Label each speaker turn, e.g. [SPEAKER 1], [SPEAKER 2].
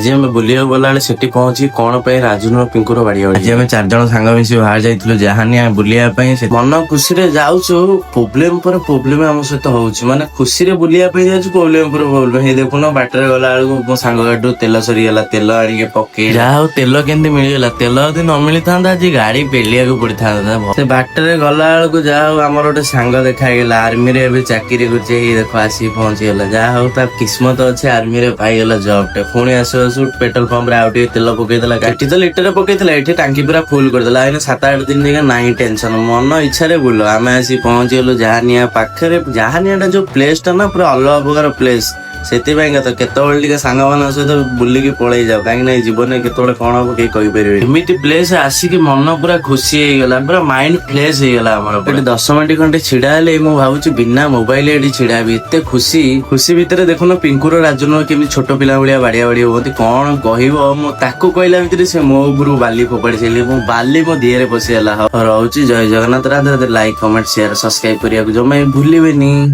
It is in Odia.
[SPEAKER 1] ଆଜି ଆମେ ବୁଲିବାକୁ ଗଲାବେଳେ ସେଠି ପହଞ୍ଚି କଣ ପାଇଁ ରାଜୁନ ପିଙ୍କୁର ବାଡି ଆଜି ଆମେ 4 ଜଣ ସାଙ୍ଗ ମିଶି ବାହାରି ଯାଇଥିଲୁ ଜାହାନିଆ ବୁଲିବା ପାଇଁ। ମନ ଖୁସିରେ ଯାଉଛୁ, ପ୍ରୋବ୍ଲେମ ପରେ ପ୍ରୋବ୍ଲେମ ଆମ ସହିତ ହଉଛି। ମାନେ ଖୁସିରେ ବୁଲିବା ପାଇଁ ଯାଉଛୁ, ପ୍ରୋବ୍ଲେମ ପରେ ପ୍ରୋବ୍ଲେମ। ହେଇ ଦେଖୁନ ବାଟରେ ଗଲା ବେଳକୁ ମୋ ସାଙ୍ଗ ଗାଡିରୁ ତେଲ ସରିଗଲା, ତେଲ ଆଣିକି ପକେଇ। ଯାହା ହଉ ତେଲ କେମିତି ମିଳିଗଲା। ତେଲ ଯଦି ନ ମିଳିଥାନ୍ତା ଆଜି ଗାଡି ପେଲିବାକୁ ପଡିଥାନ୍ତା। ସେ ବାଟରେ ଗଲା ବେଳକୁ ଯାହା ହଉ ଆମର ଗୋଟେ ସାଙ୍ଗ ଦେଖା ହେଇଗଲା, ଆର୍ମିରେ ଏବେ ଚାକିରି କରୁଛି। ଏଇ ଦେଖ ଆସିକି ପହଞ୍ଚିଗଲା। ଯାହା ହଉ ତା କିସ୍ମତ ଅଛି, ଆର୍ମିରେ ପାଇଗଲା ଜବ ଟେ। ପୁଣି ଆସୁ ଆସୁ ପେଟ୍ରୋଲ ପମ୍ପ ରେ ଆଉ ଟିକେ ତେଲ ପକେଇଦେଲା। ଏଠି ତ ଲିଟର ପକେଇଥିଲା, ଏଠି ଟାଙ୍କି ପୁରା ଫୁଲ କରିଦେଲା। ଏଇନା 7-8 ଦିନ ଯାକ ନାହିଁ ଟେନସନ, ମନ ଇଚ୍ଛାରେ ବୁଲ। ଆମେ ଆସି ପହଞ୍ଚିଗଲୁ ଜାହାନିଆ ପାଖରେ। ଜାହାନିଆ ଟା ଯୋଉ ପ୍ଲେସ ଟା ନା ପୁରା ଅଲଗା ପ୍ରକାର ପ୍ଲେସ। ସେଥିପାଇଁ କେତେବେଳେ ଟିକେ ସାଙ୍ଗମାନଙ୍କ ସହିତ ବୁଲିକି ପଳେଇ ଯାଉ, କାହିଁକି ନା ଜୀବନରେ କେତେବେଳେ କଣ ହବ କେହି କହିପାରିବେ। ଏମିତି ପ୍ଲେସ ଆସିକି ମନ ପୁରା ଖୁସି ହେଇଗଲା, ପୁରା ମାଇଣ୍ଡ ଫ୍ରେଶ ହେଇଗଲା ଆମର। ଏଠି 10 ମିନିଟ୍ ଖଣ୍ଡେ ଛିଡା ହେଲେ ମୁଁ ଭାବୁଛି ବିନା ମୋବାଇଲ ଏଠି ଛିଡା ହେବି। ଏତେ ଖୁସି ଭିତରେ ଦେଖୁନ ପିଙ୍କୁର ରାଜୁନ କେମିତି ଛୋଟ ପିଲା ଭଳିଆ ବାଡିଆ ବାଡି ହୁଅନ୍ତି। କଣ କହିବ, ମୁଁ ତାକୁ କହିଲା ଭିତରେ ସେ ମୋ ଉପରକୁ ବାଲି ଫୋପାଡି ସାରିଲି। ମୁଁ ବାଲି ମୋ ଦିହରେ ପଶିଗଲା। ରହୁଛି, ଜୟ Jagannath. Radhe Radhe. Like, comment, share, subscribe କରିବାକୁ ଜମା ଭୁଲିବେନି।